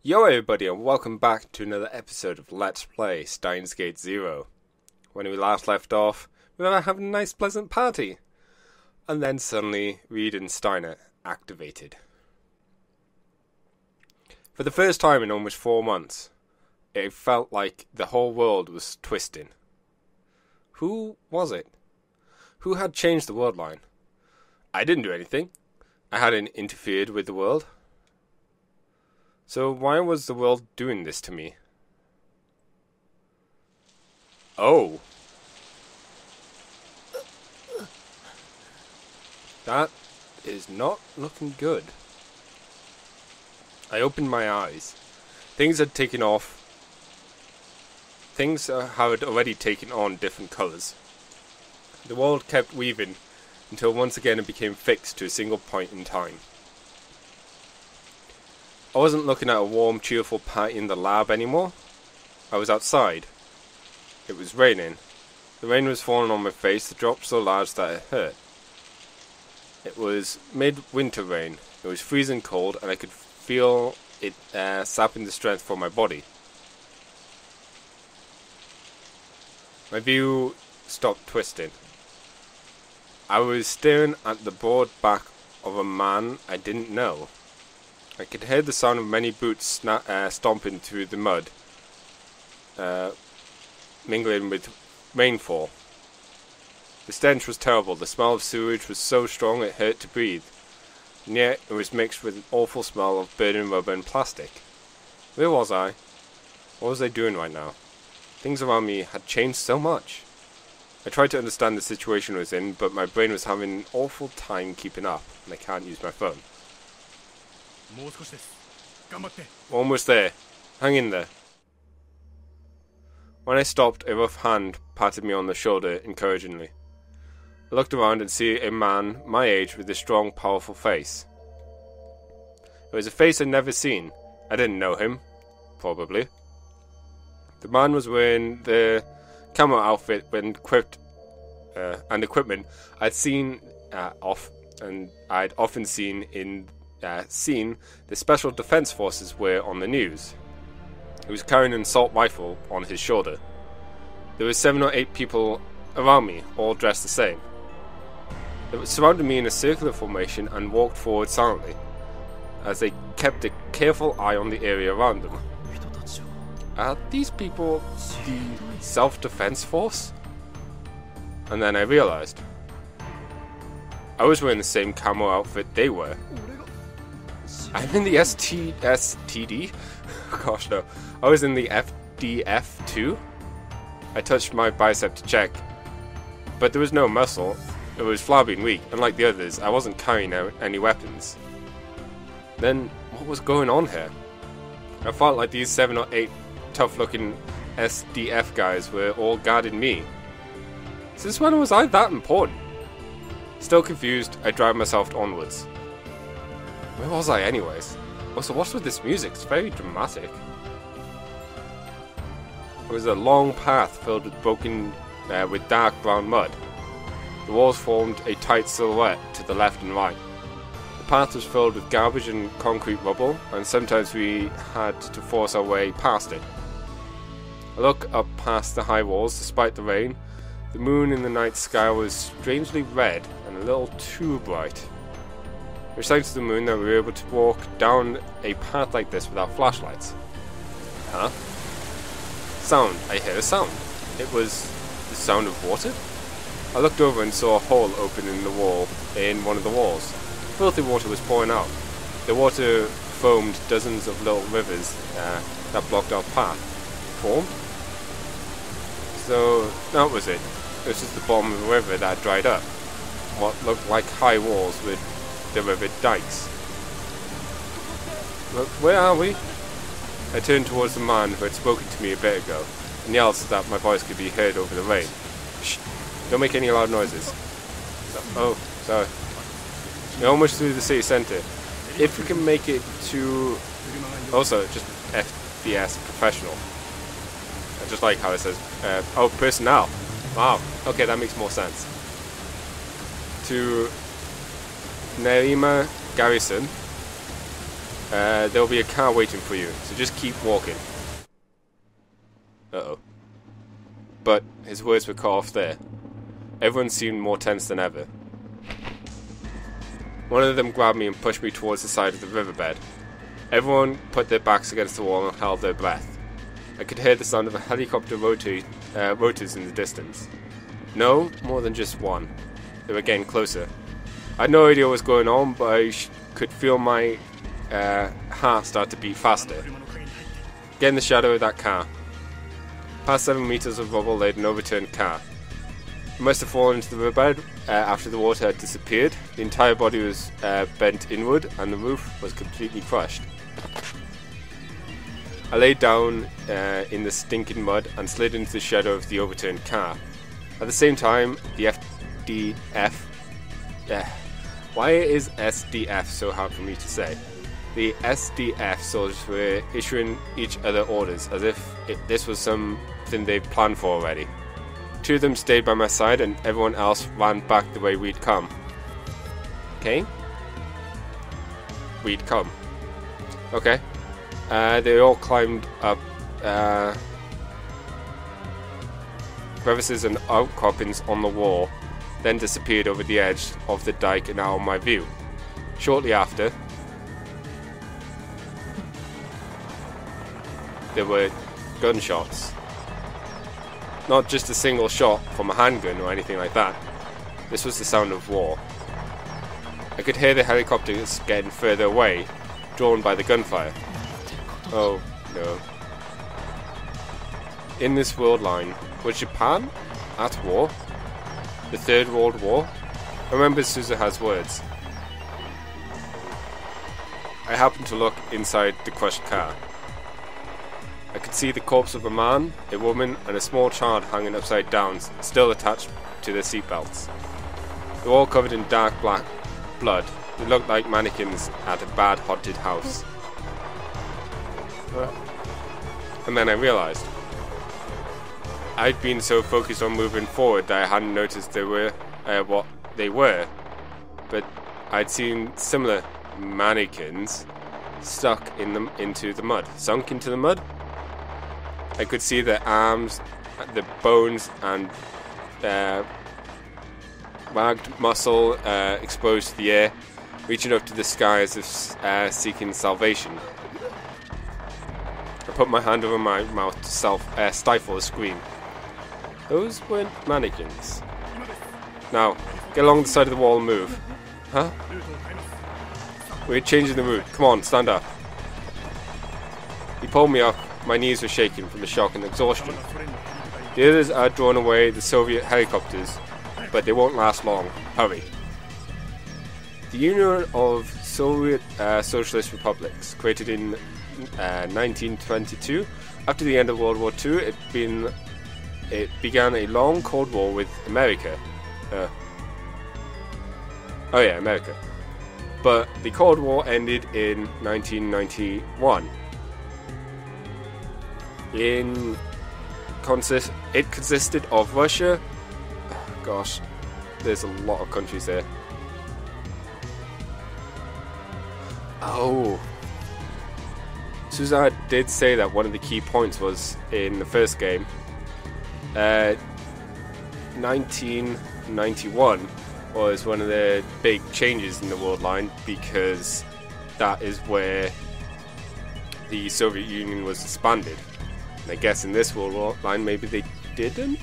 Yo everybody and welcome back to another episode of Let's Play Steins Gate Zero. When we last left off, we were having a nice pleasant party. And then suddenly, Reed and Steiner activated. For the first time in almost 4 months, it felt like the whole world was twisting. Who was it? Who had changed the Worldline? I didn't do anything. I hadn't interfered with the world. So why was the world doing this to me? Oh. That is not looking good. I opened my eyes. Things had taken off. Things had already taken on different colours. The world kept weaving until once again it became fixed to a single point in time. I wasn't looking at a warm, cheerful party in the lab anymore. I was outside. It was raining. The rain was falling on my face, the drops so large that it hurt. It was mid-winter rain. It was freezing cold and I could feel it sapping the strength from my body. My view stopped twisting. I was staring at the broad back of a man I didn't know. I could hear the sound of many boots stomping through the mud, mingling with rainfall. The stench was terrible. The smell of sewage was so strong it hurt to breathe, and yet it was mixed with an awful smell of burning rubber and plastic. Where was I? What was I doing right now? Things around me had changed so much. I tried to understand the situation I was in, but my brain was having an awful time keeping up, and I can't use my phone. Almost there. Hang in there. When I stopped, a rough hand patted me on the shoulder encouragingly. I looked around and see a man my age with a strong, powerful face. It was a face I'd never seen. I didn't know him. Probably. The man was wearing the camo outfit and equipment I'd seen I'd often seen the Special Defense Forces wear on the news. He was carrying an assault rifle on his shoulder. There were 7 or 8 people around me, all dressed the same. They surrounded me in a circular formation and walked forward silently, as they kept a careful eye on the area around them. Are these people the Self-Defense Force? And then I realized I was wearing the same camo outfit they were. I'm in the STD? Gosh no. I was in the FDF too? I touched my bicep to check. But there was no muscle. It was flabby and weak. Unlike the others, I wasn't carrying any weapons. Then, what was going on here? I felt like these 7 or 8 tough-looking SDF guys were all guarding me. Since when was I that important? Still confused, I dragged myself onwards. Where was I anyways? Also, what's with this music? It's very dramatic. It was a long path filled with dark brown mud. The walls formed a tight silhouette to the left and right. The path was filled with garbage and concrete rubble, and sometimes we had to force our way past it. I looked up past the high walls. Despite the rain, the moon in the night sky was strangely red and a little too bright. It was thanks to the moon that we were able to walk down a path like this without flashlights. Huh? Sound. I heard a sound. It was the sound of water? I looked over and saw a hole open in the wall, in one of the walls. Filthy water was pouring out. The water foamed dozens of little rivers that blocked our path. Formed? So, that was it. It was just the bottom of the river that had dried up. What looked like high walls with the river dikes. Look, where are we? I turned towards the man who had spoken to me a bit ago, and yelled so that my voice could be heard over the rain. Shh! Don't make any loud noises. Oh, sorry. We're almost through the city centre. If we can make it to... Also, just FBS professional. I just like how it says, oh, personnel. Wow, okay, that makes more sense. To Nerima Garrison, There'll be a car waiting for you, so just keep walking. Uh-oh. But his words were cut off there. Everyone seemed more tense than ever. One of them grabbed me and pushed me towards the side of the riverbed. Everyone put their backs against the wall and held their breath. I could hear the sound of a helicopter rotors in the distance. No, more than just one. They were getting closer. I had no idea what was going on, but I could feel my heart start to beat faster. Get in the shadow of that car. Past 7 meters of rubble laid an overturned car. It must have fallen into the riverbed after the water had disappeared. The entire body was bent inward and the roof was completely crushed. I laid down in the stinking mud and slid into the shadow of the overturned car. At the same time, the FDF... why is SDF so hard for me to say? The SDF soldiers were issuing each other orders as if this was something they'd planned for already. 2 of them stayed by my side and everyone else ran back the way we'd come. Okay? We'd come. Okay. They all climbed up crevices and outcroppings on the wall, then disappeared over the edge of the dike and out of my view. Shortly after, there were gunshots. Not just a single shot from a handgun or anything like that. This was the sound of war. I could hear the helicopters getting further away, drawn by the gunfire. Oh, no. In this Worldline, was Japan at war? The Third World War? I remember Suzuha's words. I happened to look inside the crushed car. I could see the corpse of a man, a woman, and a small child hanging upside down, still attached to their seatbelts. They were all covered in dark black blood. They looked like mannequins at a bad haunted house. And then I realised. I'd been so focused on moving forward that I hadn't noticed they were what they were, but I'd seen similar mannequins stuck into the mud, sunk into the mud. I could see the arms, the bones, and ragged muscle exposed to the air, reaching up to the sky as if seeking salvation. I put my hand over my mouth to stifle a scream. Those weren't mannequins. Now, get along the side of the wall and move. Huh? We're changing the route. Come on, stand up. He pulled me up. My knees were shaking from the shock and exhaustion. The others are drawn away the Soviet helicopters, but they won't last long. Hurry. The Union of Soviet Socialist Republics, created in 1922, after the end of World War II, it began a long Cold War with America. America. But the Cold War ended in 1991. It consisted of Russia. Oh, gosh, there's a lot of countries there. Oh. Suzuha did say that one of the key points was in the first game. 1991 was one of the big changes in the Worldline because that is where the Soviet Union was disbanded. And I guess in this Worldline maybe they didn't?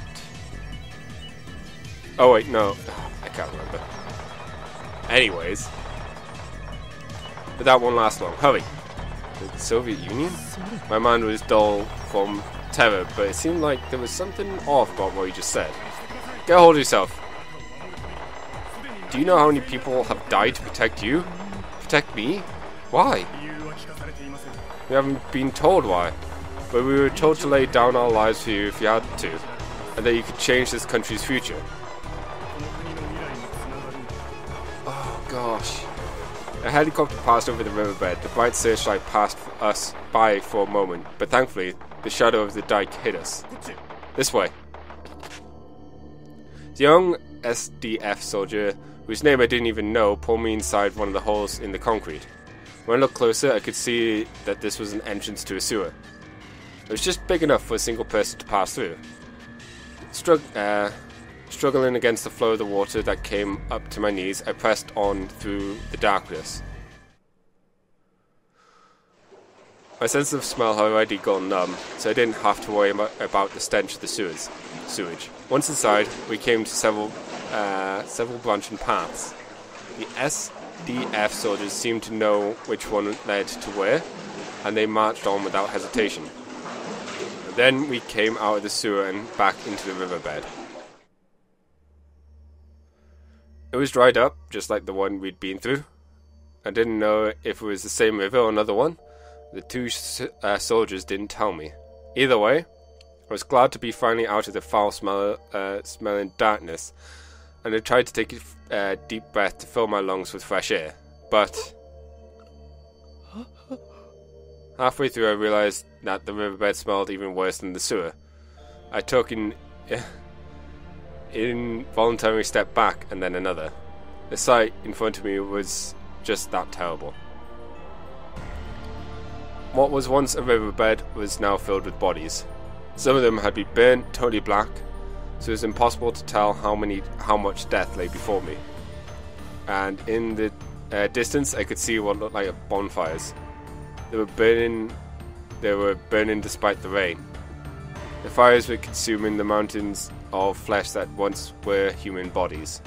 Oh wait, no. I can't remember. Anyways. But that won't last long. Hurry! The Soviet Union? My mind was dull from terror, but it seemed like there was something off about what you just said. Get a hold of yourself. Do you know how many people have died to protect you? Protect me? Why? We haven't been told why, but we were told to lay down our lives for you if you had to, and that you could change this country's future. Oh gosh. A helicopter passed over the riverbed. The bright searchlight passed us by for a moment, but thankfully, the shadow of the dike hid us. This way. The young SDF soldier, whose name I didn't even know, pulled me inside one of the holes in the concrete. When I looked closer, I could see that this was an entrance to a sewer. It was just big enough for a single person to pass through. Struggling against the flow of the water that came up to my knees, I pressed on through the darkness. My sense of smell had already gone numb, so I didn't have to worry about the stench of the sewage. Once inside, we came to several branching paths. The SDF soldiers seemed to know which one led to where, and they marched on without hesitation. Then we came out of the sewer and back into the riverbed. It was dried up, just like the one we'd been through. I didn't know if it was the same river or another one. The two soldiers didn't tell me. Either way, I was glad to be finally out of the foul smelling darkness, and I tried to take a deep breath to fill my lungs with fresh air. But halfway through, I realized that the riverbed smelled even worse than the sewer. I took an involuntary step back and then another. The sight in front of me was just that terrible. What was once a riverbed was now filled with bodies. Some of them had been burnt totally black, so it was impossible to tell how much death lay before me. And in the distance, I could see what looked like bonfires. They were burning despite the rain. The fires were consuming the mountains of flesh that once were human bodies.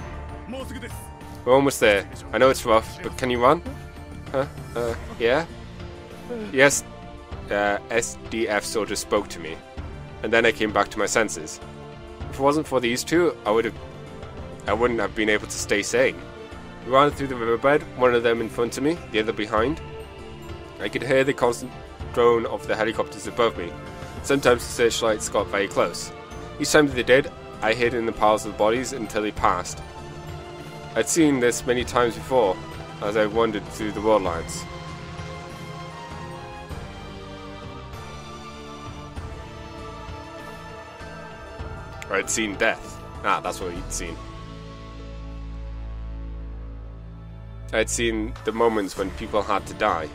We're almost there. I know it's rough, but can you run? Yeah? Yes, SDF soldier spoke to me, and then I came back to my senses. If it wasn't for these two, I wouldn't have been able to stay sane. We ran through the riverbed, one of them in front of me, the other behind. I could hear the constant drone of the helicopters above me. Sometimes the searchlights got very close. Each time they did, I hid in the piles of bodies until they passed. I'd seen this many times before, as I wandered through the Worldlines. I'd seen death. That's what he'd seen. I'd seen the moments when people had to die.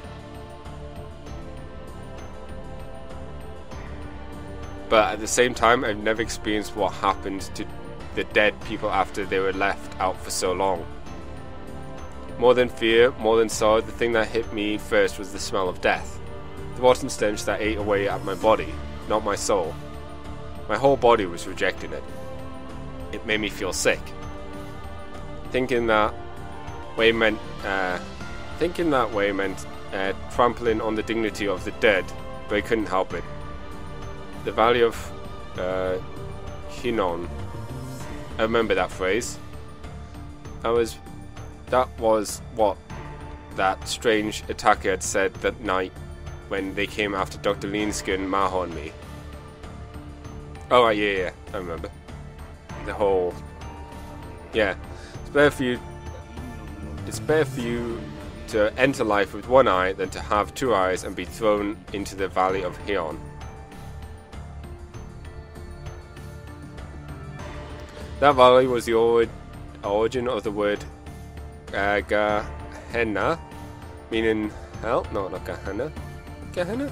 But at the same time, I've never experienced what happened to the dead people after they were left out for so long. More than fear, more than sorrow, the thing that hit me first was the smell of death. The rotten stench that ate away at my body, not my soul. My whole body was rejecting it. It made me feel sick. Thinking that way meant trampling on the dignity of the dead, but I couldn't help it. The Valley of Hinnon. I remember that phrase. That was what that strange attacker had said that night when they came after Dr. Leansky and Maho and me. Oh right, yeah, I remember. The whole... Yeah. It's better for you to enter life with one eye than to have two eyes and be thrown into the Valley of Hinnon. That valley was the origin of the word Gehenna, meaning hell. No, not Gehenna. Gehenna?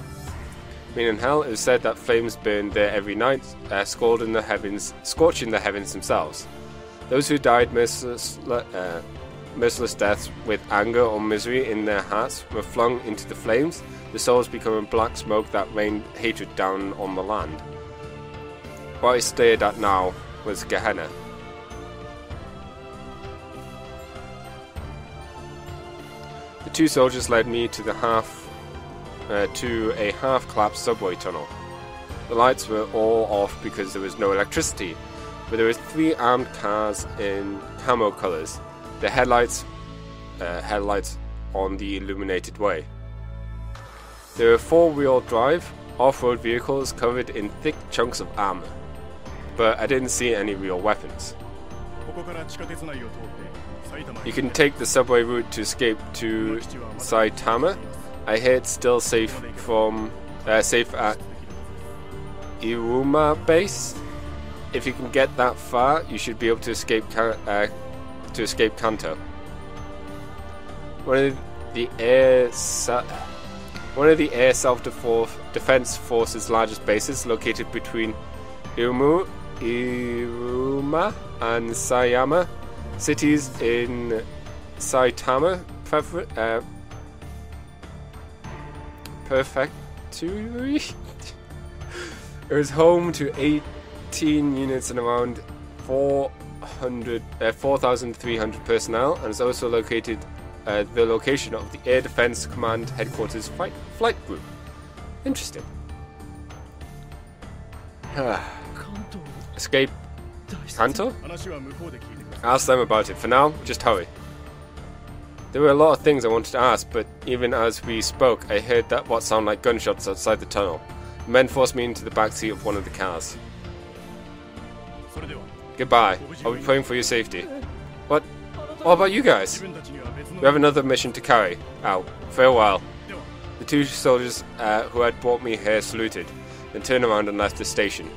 Meaning hell. It was said that flames burned there every night, scorching the heavens themselves. Those who died merciless deaths with anger or misery in their hearts were flung into the flames, the souls becoming black smoke that rained hatred down on the land. What I stared at now was Gehenna. The two soldiers led me to a half-collapsed subway tunnel. The lights were all off because there was no electricity, but there were 3 armed cars in camo colours, the headlights on the illuminated way. There were 4-wheel drive, off-road vehicles covered in thick chunks of armour, but I didn't see any real weapons. You can take the subway route to escape to Saitama. I hear it's still safe at Iruma base. If you can get that far, you should be able to escape Kanto. One one of the air self-defense forces' largest bases, located between Iruma and Sayama cities in Saitama Prefecture. It was home to 18 units and around 4,300 personnel, and is also located the location of the Air Defense Command Headquarters Flight Group. Interesting. Escape Kanto? Ask them about it. For now, just hurry. There were a lot of things I wanted to ask, but even as we spoke, I heard what sounded like gunshots outside the tunnel. The men forced me into the backseat of one of the cars. Goodbye. I'll be praying for your safety. What about you guys? We have another mission to carry out. Farewell. The two soldiers who had brought me here saluted, then turned around and left the station.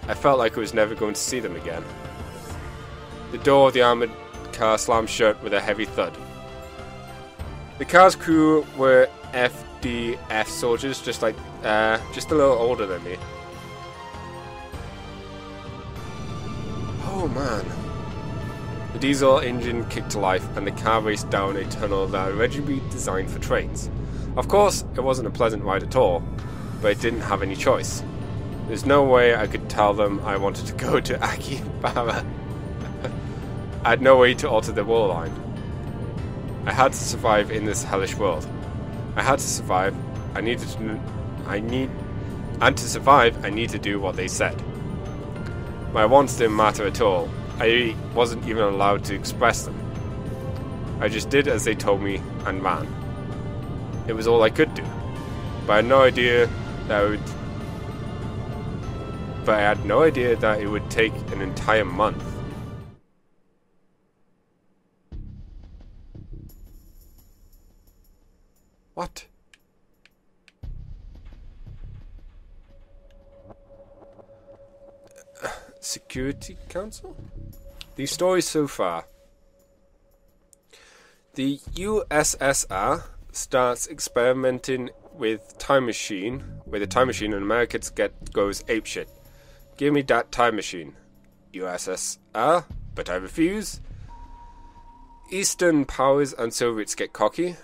I felt like I was never going to see them again. The door of the armoured car slammed shut with a heavy thud. The car's crew were FDF soldiers, just a little older than me. Oh man. The diesel engine kicked to life and the car raced down a tunnel that had originally been designed for trains. Of course, it wasn't a pleasant ride at all, but I didn't have any choice. There's no way I could tell them I wanted to go to Akihabara. I had no way to alter the Worldline. I had to survive in this hellish world. I had to survive. I need to do what they said. My wants didn't matter at all. I wasn't even allowed to express them. I just did as they told me and ran. It was all I could do. But I had no idea that it would take an entire month. What? Security Council? These stories so far. The USSR starts experimenting with a time machine, and America goes apeshit. Give me that time machine. USSR, but I refuse. Eastern powers and Soviets get cocky.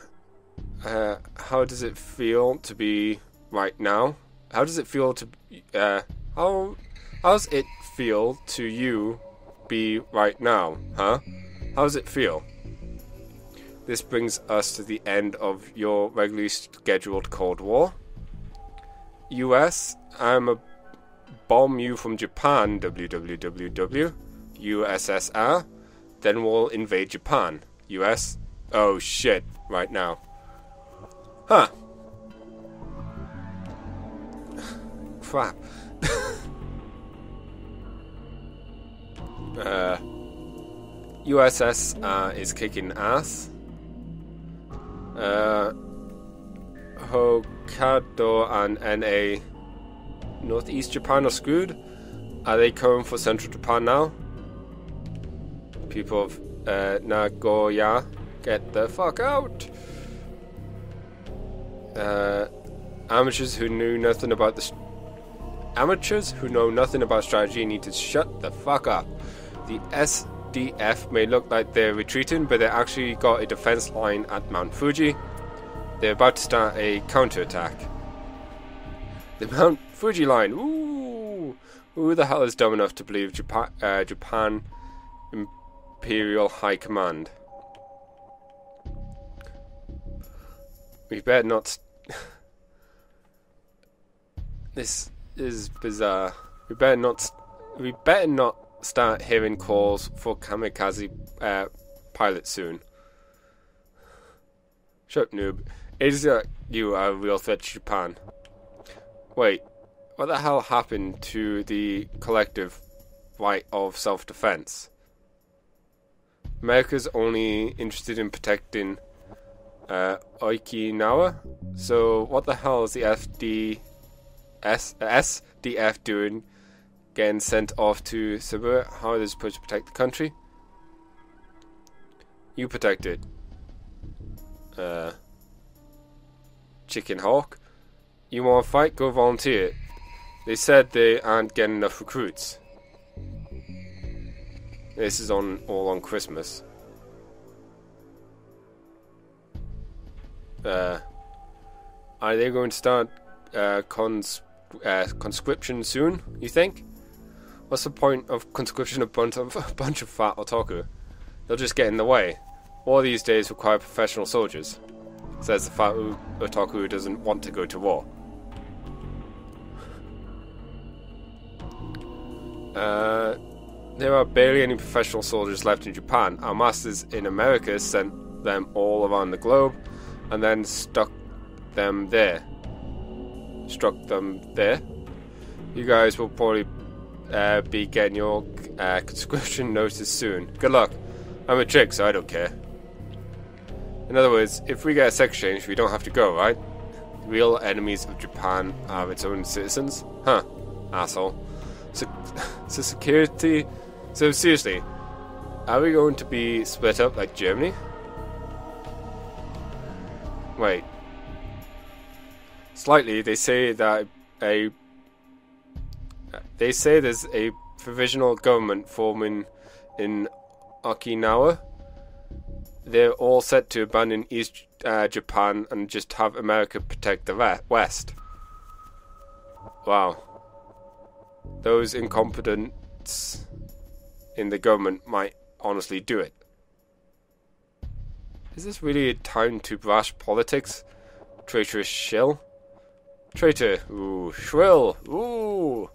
How does it feel to be right now? How does it feel to how's it feel to you be right now, huh? How does it feel? This brings us to the end of your regularly scheduled Cold War. US, I'm a bomb you from Japan, www. USSR, then we'll invade Japan. US, oh shit, right now. Huh. Crap. USS is kicking ass. Hokkaido and NA Northeast Japan are screwed. Are they coming for Central Japan now? People of Nagoya, get the fuck out. Amateurs who know nothing about strategy need to shut the fuck up. The SDF may look like they're retreating, but they actually got a defense line at Mount Fuji. They're about to start a counterattack. The Mount Fuji line. Ooh, who the hell is dumb enough to believe Japan Imperial High Command? We better not. This is bizarre. We better not start hearing calls for kamikaze pilots soon. Shut up, noob. Is you a real threat to Japan? Wait, what the hell happened to the collective right of self-defense? America's only interested in protecting Okinawa? So what the hell is the SDF doing getting sent off to Siberia? How are they supposed to protect the country? You protect it. Chicken Hawk. You want to fight? Go volunteer. They said they aren't getting enough recruits. This is all on Christmas. Are they going to start conscription soon, you think? What's the point of conscription a bunch of fat otaku? They'll just get in the way. War these days require professional soldiers, says the fat otaku who doesn't want to go to war. There are barely any professional soldiers left in Japan. Our masters in America sent them all around the globe and then struck them there. You guys will probably be getting your conscription notice soon. Good luck. I'm a chick, so I don't care. In other words, if we get a sex change, we don't have to go, right? The real enemies of Japan are its own citizens? Huh. Asshole. So security... So seriously, are we going to be split up like Germany? Wait. Slightly, they say there's a provisional government forming in Okinawa. They're all set to abandon East Japan and just have America protect the West. Wow. Those incompetents in the government might honestly do it. Is this really a time to brash politics? Traitorous shill? Traitor. Ooh. Shrill. Ooh.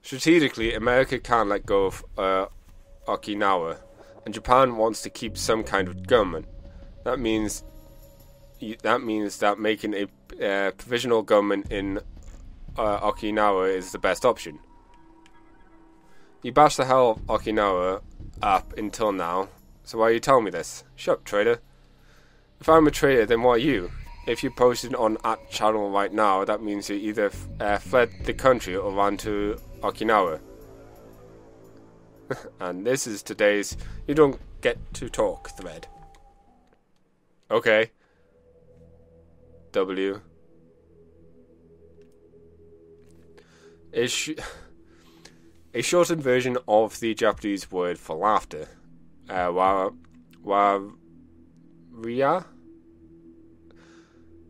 Strategically, America can't let go of Okinawa, and Japan wants to keep some kind of government. That means that making a provisional government in Okinawa is the best option. You bashed the hell of Okinawa up until now, so why are you telling me this? Shut up, traitor. If I'm a traitor, then what are you? If you posted on at channel right now, that means you either fled the country or ran to Okinawa. And this is today's You Don't Get to Talk thread. Okay. W. A shortened version of the Japanese word for laughter. Waria?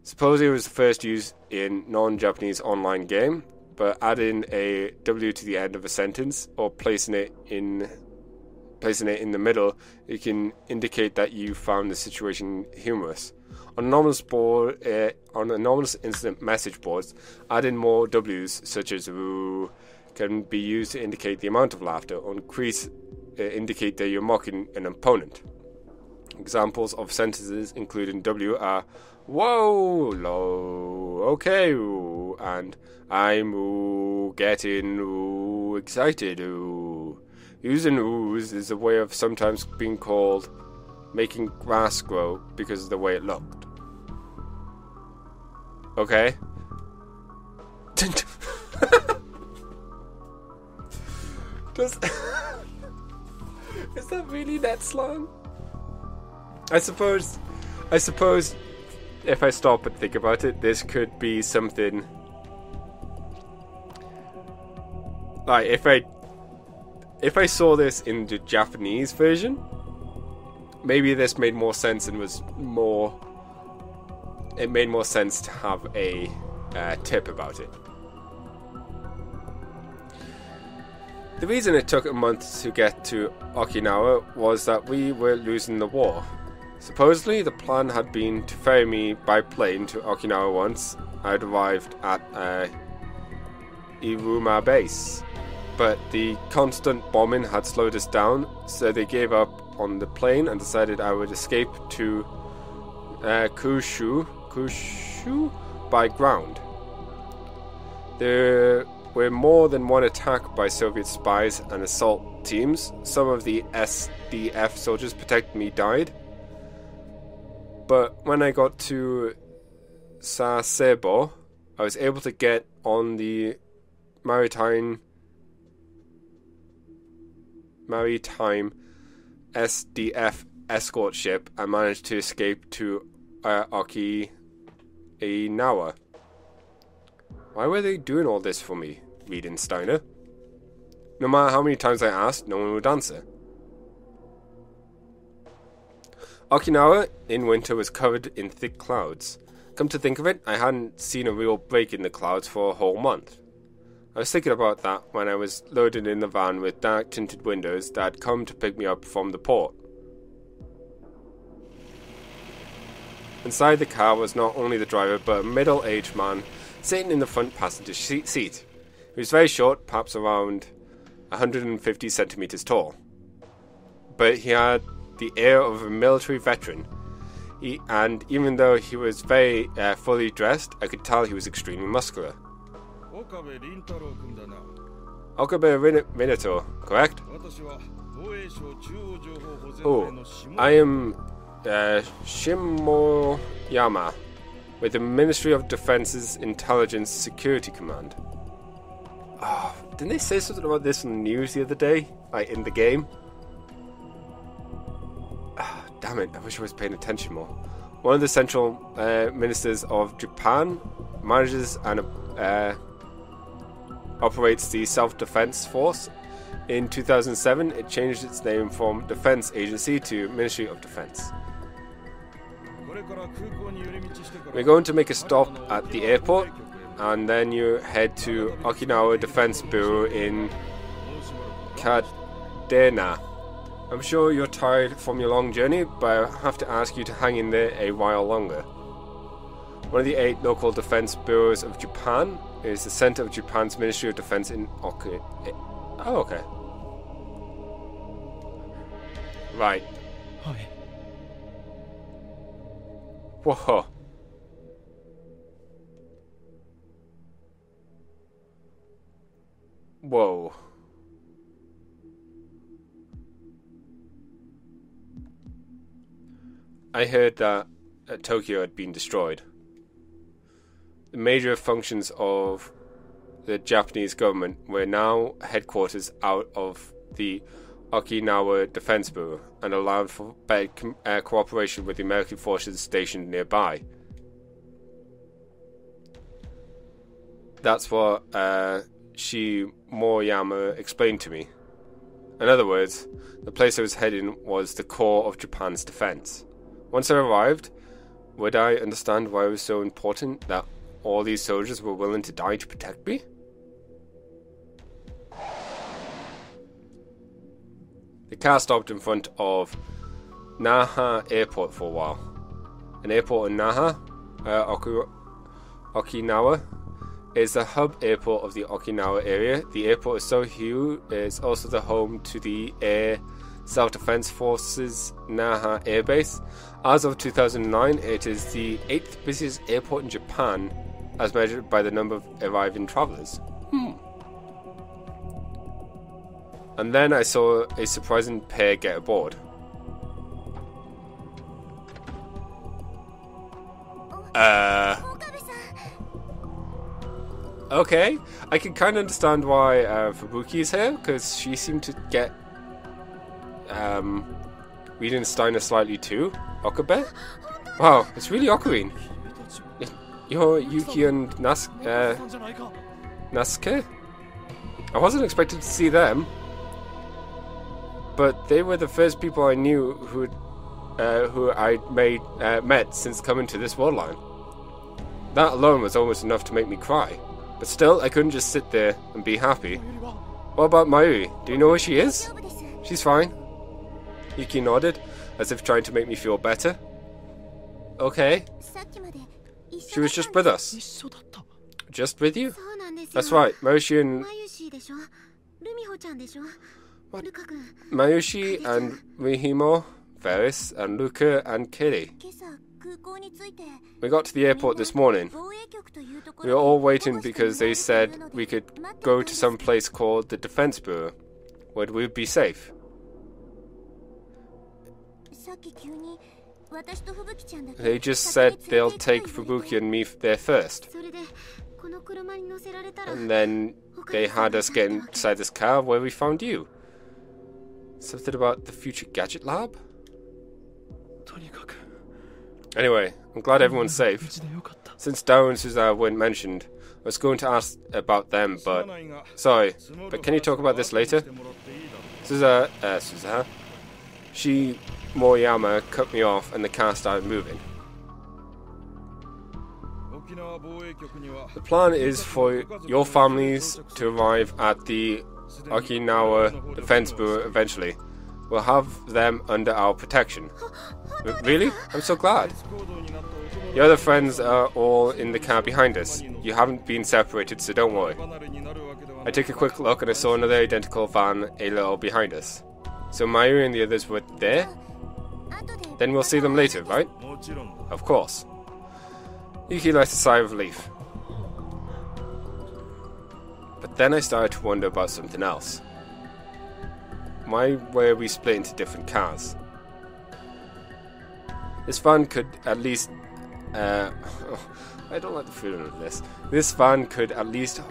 Supposedly it was first used in non-Japanese online game, but adding a W to the end of a sentence or placing it in the middle, it can indicate that you found the situation humorous. On anonymous instant message boards, adding more W's such as "ooh" can be used to indicate the amount of laughter, or indicate that you're mocking an opponent. Examples of sentences including W are "whoa, low, okay, ooh," and "I'm getting excited, ooh." Using oohs is a way of sometimes being called making grass grow because of the way it looked. Okay. Is that really that slang? I suppose if I stop and think about it, this could be something like if I saw this in the Japanese version, maybe this made more sense and it made more sense to have a tip about it. The reason it took a month to get to Okinawa was that we were losing the war. Supposedly, the plan had been to ferry me by plane to Okinawa once I'd arrived at Iruma base. But the constant bombing had slowed us down, so they gave up on the plane and decided I would escape to Kyushu by ground. There were more than one attack by Soviet spies and assault teams. Some of the SDF soldiers protecting me died. But when I got to Sasebo, I was able to get on the maritime SDF escort ship and managed to escape to Okinawa. Why were they doing all this for me, Reed and Steiner? No matter how many times I asked, no one would answer. Okinawa in winter was covered in thick clouds. Come to think of it, I hadn't seen a real break in the clouds for a whole month. I was thinking about that when I was loaded in the van with dark tinted windows that had come to pick me up from the port. Inside the car was not only the driver but a middle-aged man sitting in the front passenger seat. He was very short, perhaps around 150 centimeters tall. But he had the air of a military veteran. And even though he was very fully dressed, I could tell he was extremely muscular. Okabe Minato, correct? Oh, I am Shimoyama with the Ministry of Defense's Intelligence Security Command. Oh, didn't they say something about this in the news the other day? Like in the game? Oh, damn it, I wish I was paying attention more. One of the central ministers of Japan manages and operates the Self-Defense Force. In 2007, it changed its name from Defense Agency to Ministry of Defense. We're going to make a stop at the airport, and then you head to Okinawa Defense Bureau in Kadena. I'm sure you're tired from your long journey, but I have to ask you to hang in there a while longer. One of the 8 local defense bureaus of Japan is the center of Japan's Ministry of Defense in Oh, okay. Right. Hi. Whoa. Whoa. I heard that Tokyo had been destroyed. The major functions of the Japanese government were now headquarters out of the Okinawa Defense Bureau and allowed for better cooperation with the American forces stationed nearby. That's what Shimoyama explained to me. In other words, the place I was heading was the core of Japan's defense. Once I arrived, would I understand why it was so important that all these soldiers were willing to die to protect me? The car stopped in front of Naha Airport for a while. An airport in Naha, Okinawa, is the hub airport of the Okinawa area. The airport is so huge, it's also the home to the Air Self-Defense Forces Naha Air Base. As of 2009, it is the 8th busiest airport in Japan, as measured by the number of arriving travelers. And then I saw a surprising pair get aboard. Okay, I can kind of understand why Fubuki is here, because she seemed to get reading Steiner slightly too. Okabe? Wow, it's really Ocarine. You're Yuki and Nasuke? I wasn't expecting to see them, but they were the first people I knew who I'd met since coming to this Worldline. That alone was almost enough to make me cry. But still, I couldn't just sit there and be happy. What about Mayuri? Do you know where she is? She's fine. Yuki nodded, as if trying to make me feel better. Okay. She was just with us. Just with you? That's right, Mayushi and... What? Mayushi and Mihimo, Ferris, and Luca and Kiri. We got to the airport this morning. We were all waiting because they said we could go to some place called the Defense Bureau, where we'd be safe. They just said they'll take Fubuki and me there first. And then they had us get inside this car where we found you. Something about the future gadget lab? Anyway, I'm glad everyone's safe. Since Darwin and Suzuha weren't mentioned, I was going to ask about them, but... Sorry, but can you talk about this later? Suzuha. She, Moriyama, cut me off and the car started moving. The plan is for your families to arrive at the Okinawa Defense Bureau eventually. We'll have them under our protection. Really? I'm so glad. The other friends are all in the car behind us. You haven't been separated, so don't worry. I took a quick look and I saw another identical van a little behind us. So Mayu and the others were there? Then we'll see them later, right? Of course. Yuki let a sigh of relief. But then I started to wonder about something else. Why were we split into different cars? This van could at least... I don't like the feeling of this. This van could at least...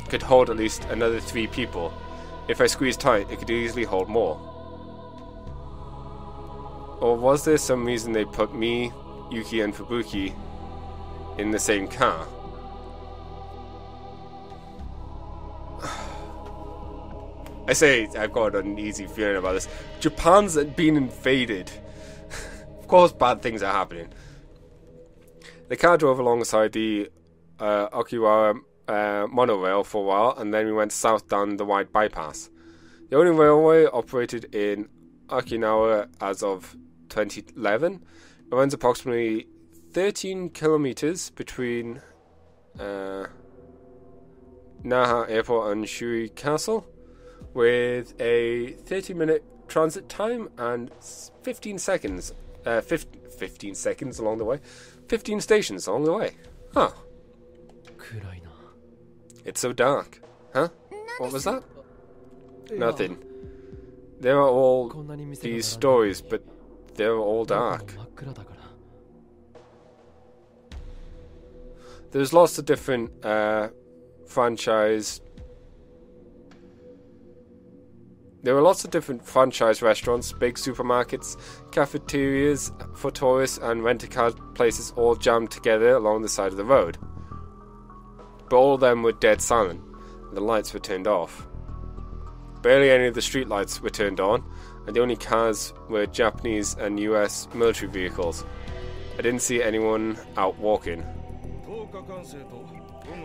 could hold at least another 3 people. If I squeezed tight, it could easily hold more. Or was there some reason they put me, Yuki and Fubuki in the same car? I say I've got an uneasy feeling about this. Japan's been invaded. Of course bad things are happening. The car drove alongside the Okinawa monorail for a while, and then we went south down the wide bypass. The only railway operated in Okinawa as of 2011. It runs approximately 13 kilometers between Naha Airport and Shui Castle, with a 30-minute transit time and 15 seconds. 15 seconds along the way. 15 stations along the way. Huh. It's so dark. Huh? What was that? Nothing. There are all these stories, but they're all dark. There's lots of different franchise. There are lots of different franchise restaurants, big supermarkets, cafeterias for tourists, and rent-a-car places all jammed together along the side of the road. But all of them were dead silent, and the lights were turned off. Barely any of the street lights were turned on, and the only cars were Japanese and US military vehicles. I didn't see anyone out walking.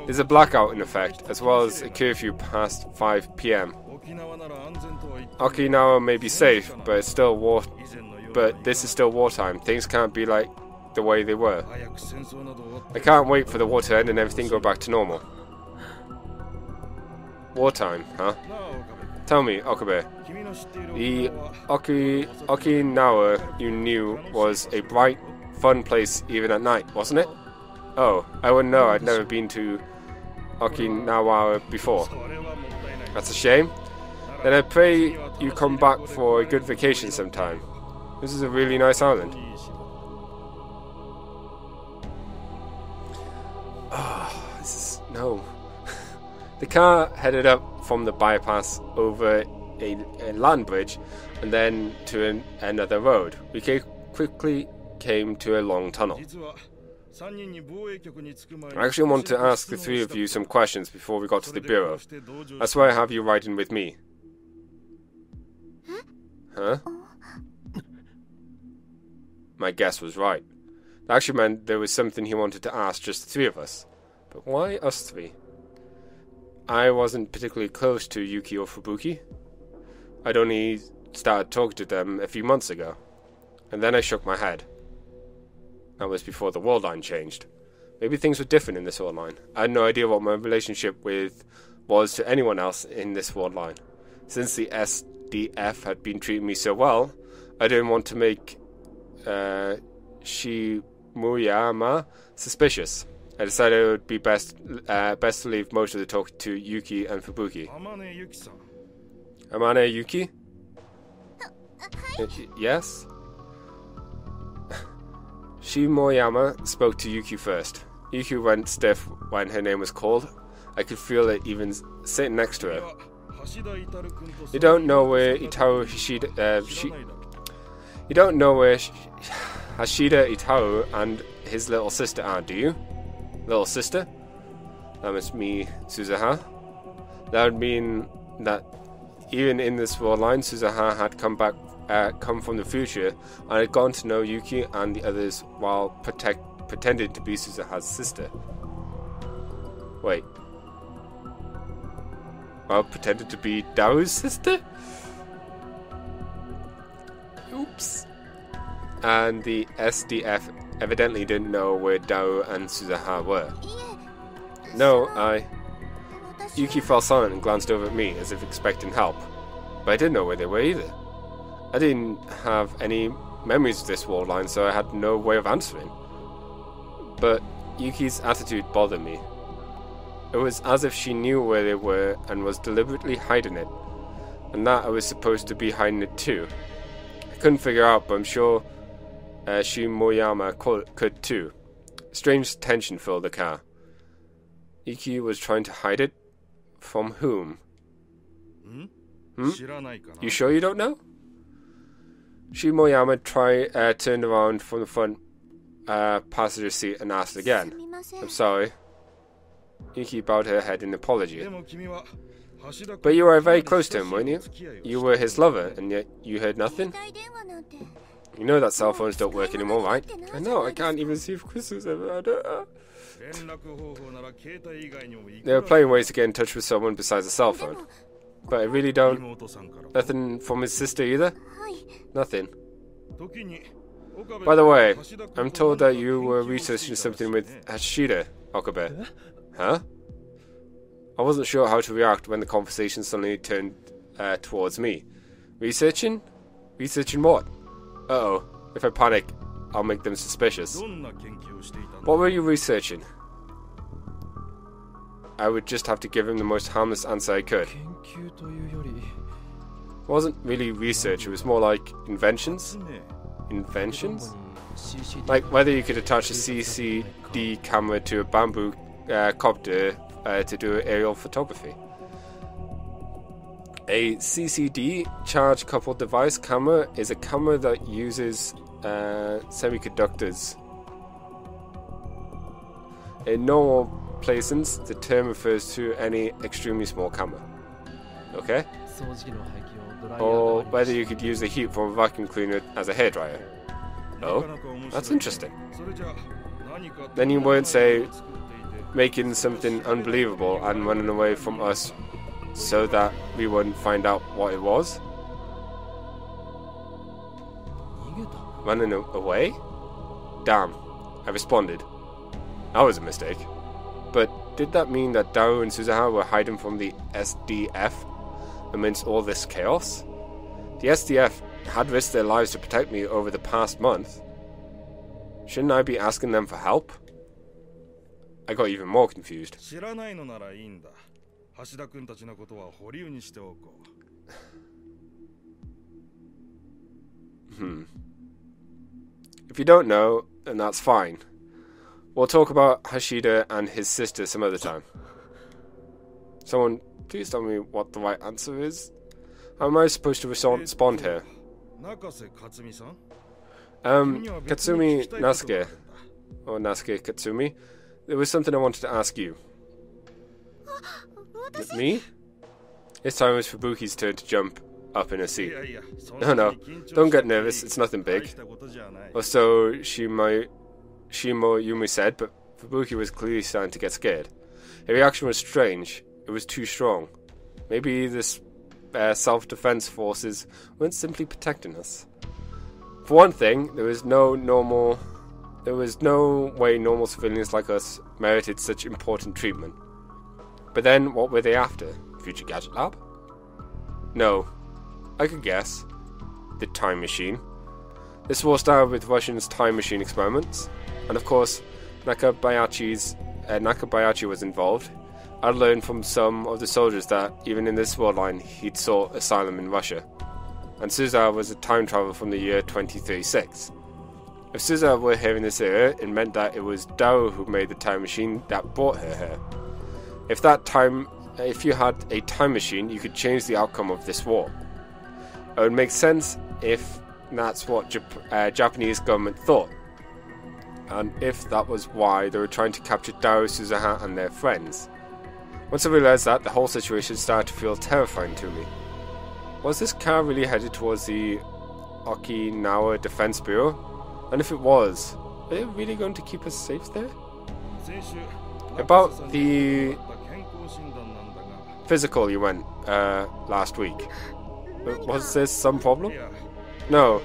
There's a blackout in effect, as well as a curfew past 5 PM. Okinawa may be safe, but it's still war. But this is still wartime. Things can't be like the way they were. I can't wait for the war to end and everything go back to normal. Wartime, huh? Tell me, Okabe. The Okinawa you knew was a bright, fun place even at night, wasn't it? Oh, I wouldn't know. I'd never been to Okinawa before. That's a shame. Then I pray you come back for a good vacation sometime. This is a really nice island. Oh, no. The car headed up from the bypass over a land bridge and then to another road. We quickly came to a long tunnel. I actually want to ask the 3 of you some questions before we got to the bureau. That's why I have you riding with me. Huh? My guess was right. That actually meant there was something he wanted to ask just the 3 of us. But why us 3? I wasn't particularly close to Yuki or Fubuki. I'd only started talking to them a few months ago. And then I shook my head. That was before the Worldline changed. Maybe things were different in this Worldline. I had no idea what my relationship was to anyone else in this Worldline. Since the SDF had been treating me so well, I didn't want to make Shimuyama suspicious. I decided it would be best to leave most of the talk to Yuki and Fubuki. Amane Yuki? Yes? Shimoyama spoke to Yuki first. Yuki went stiff when her name was called. I could feel it even sitting next to her. You don't know where Itaru You don't know where Hashida Itaru and his little sister are, do you? Little sister? That must mean Suzuha. That would mean that even in this Worldline, Suzuha had come from the future and had gone to know Yuki and the others while pretending to be Suzuha's sister. Wait. While pretended to be Dao's sister? Oops. And the SDF evidently didn't know where Dao and Suzuha were. No, Yuki fell silent and glanced over at me as if expecting help. But I didn't know where they were either. I didn't have any memories of this Worldline, so I had no way of answering. But Yuki's attitude bothered me. It was as if she knew where they were and was deliberately hiding it, and that I was supposed to be hiding it too. I couldn't figure out, but I'm sure Shimoyama could too. Strange tension filled the car. Yuki was trying to hide it? From whom? You sure you don't know? Shimoyama turned around from the front passenger seat and asked again. I'm sorry. Yuki bowed her head in apology. But you were very close to him, weren't you? You were his lover, and yet you heard nothing? You know that cell phones don't work anymore, right? I know, I can't even see if Chris was ever had it. There are plenty of ways to get in touch with someone besides a cell phone. But I really don't... Nothing from his sister either? Nothing. By the way, I'm told that you were researching something with Hashida Okabe. Huh? I wasn't sure how to react when the conversation suddenly turned towards me. Researching? Researching what? Uh-oh. If I panic, I'll make them suspicious. What were you researching? I would just have to give him the most harmless answer I could. It wasn't really research, it was more like inventions? Inventions? Like whether you could attach a CCD camera to a bamboo copter to do aerial photography. A CCD, charge coupled device camera, is a camera that uses semiconductors. In normal placements, the term refers to any extremely small camera. Okay? Or whether you could use the heat from a vacuum cleaner as a hairdryer. Oh, that's interesting. Then you weren't, say, making something unbelievable and running away from us so that we wouldn't find out what it was? Running away? Damn, I responded. That was a mistake. But did that mean that Dao and Suzuha were hiding from the SDF amidst all this chaos? The SDF had risked their lives to protect me over the past month. Shouldn't I be asking them for help? I got even more confused. If you don't know, then that's fine. We'll talk about Hashida and his sister some other time. Someone, please tell me what the right answer is. How am I supposed to respond here? Katsumi Nasuke. Or Nasuke Katsumi. There was something I wanted to ask you. Me? This time it was Fubuki's turn to jump up in her seat. No, don't get nervous, it's nothing big. Or so Shimo Yumi said, but Fubuki was clearly starting to get scared. Her reaction was strange. It was too strong. Maybe this self-defense forces weren't simply protecting us. For one thing, there was no way normal civilians like us merited such important treatment. But then, what were they after? Future Gadget Lab? No. I could guess. The time machine. This war started with Russians' time machine experiments. And of course, Nakabayashi was involved. I learned from some of the soldiers that, even in this Worldline, he'd sought asylum in Russia. And Suzuha was a time traveler from the year 2036. If Suzuha were here in this era, it meant that it was Dao who made the time machine that brought her here. If you had a time machine, you could change the outcome of this war. It would make sense if that's what Japanese government thought. And if that was why they were trying to capture Daru Suzuha and their friends. Once I realized that, the whole situation started to feel terrifying to me. Was this car really headed towards the Okinawa Defense Bureau? And if it was, are they really going to keep us safe there? About the physical you went last week. Was there some problem? No.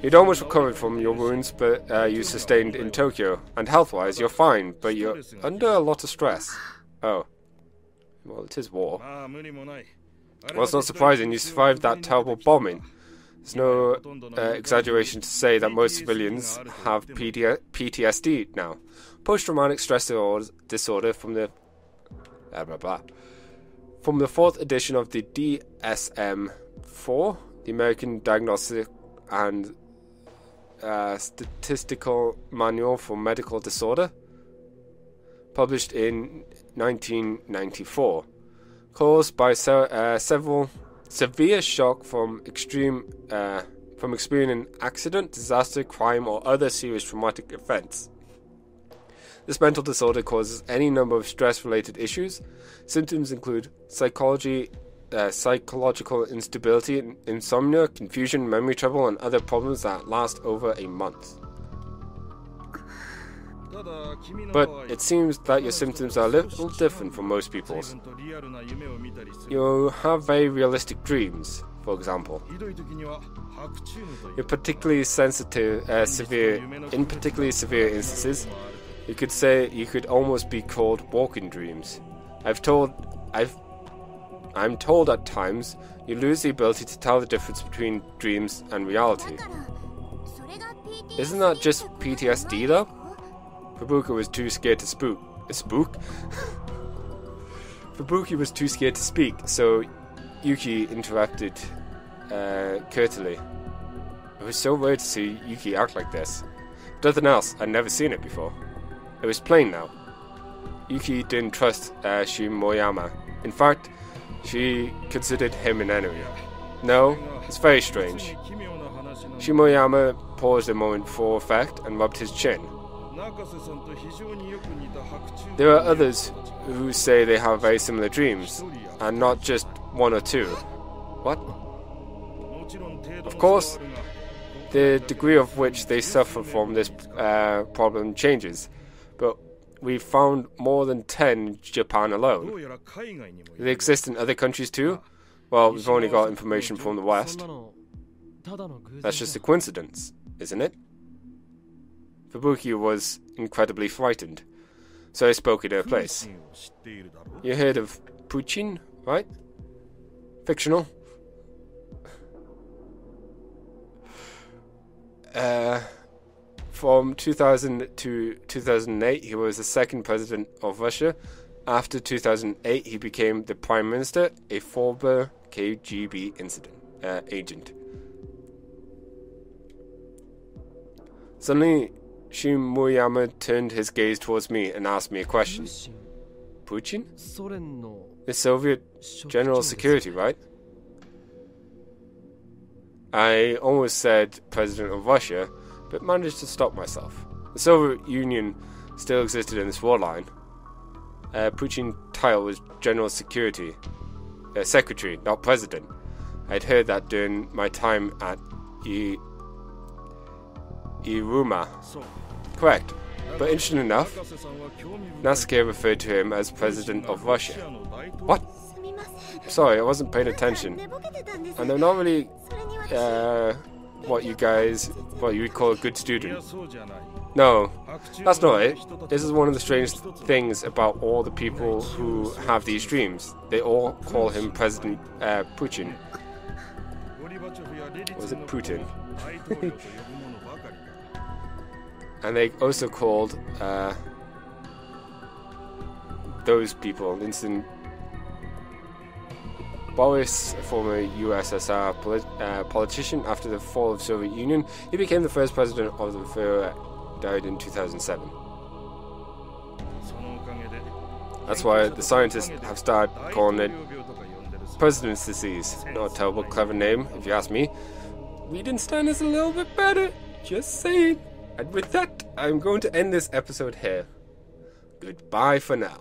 You'd almost recovered from your wounds but you sustained in Tokyo, and health-wise you're fine, but you're under a lot of stress. Oh. Well, it is war. Well, it's not surprising you survived that terrible bombing. There's no exaggeration to say that most civilians have PTSD now. Post-traumatic stress disorder from the from the 4th edition of the DSM-4, the American Diagnostic and Statistical Manual for Medical Disorder, published in 1994, caused by several severe shock from experiencing an accident, disaster, crime, or other serious traumatic events. This mental disorder causes any number of stress-related issues. Symptoms include psychological instability, insomnia, confusion, memory trouble, and other problems that last over a month. But it seems that your symptoms are a little different from most people's. You have very realistic dreams, for example. You're particularly sensitive, in particularly severe instances. You could say you could almost be called walking dreams. I'm told at times you lose the ability to tell the difference between dreams and reality. Isn't that just PTSD though? Fubuki was too scared to Fubuki was too scared to speak, so Yuki interrupted curtly. It was so weird to see Yuki act like this. If nothing else, I'd never seen it before. It was plain now. Yuki didn't trust Shimoyama. In fact, she considered him an enemy. No, it's very strange. Shimoyama paused a moment for effect and rubbed his chin. There are others who say they have very similar dreams, and not just one or two. What? Of course, the degree of which they suffer from this problem changes, but we've found more than 10 in Japan alone. Do they exist in other countries too? Well, we've only got information from the West. That's just a coincidence, isn't it? Fubuki was incredibly frightened, so I spoke in her place. You heard of Puchin, right? Fictional? From 2000 to 2008, he was the second president of Russia. After 2008, he became the prime minister, a former KGB agent. Suddenly, Shimoyama turned his gaze towards me and asked me a question. Putin? The Soviet General Security, right? I almost said President of Russia, but managed to stop myself. The Soviet Union still existed in this Worldline. Putin's title was General Security Secretary, not President. I'd heard that during my time at Iruma. Correct. But interesting enough, Nasuke referred to him as President of Russia. What? Sorry, I wasn't paying attention. And I'm not really what you would call a good student. No, that's not it. This is one of the strange things about all the people who have these dreams. They all call him President Putin. Was it Putin? And they also called those people, Winston Boris, a former USSR politician. After the fall of the Soviet Union, he became the first president of the Fuhrer, died in 2007. That's why the scientists have started calling it President's disease. Not a terrible, clever name, if you ask me. Wiedenstein is a little bit better. Just saying. And with that, I'm going to end this episode here. Goodbye for now.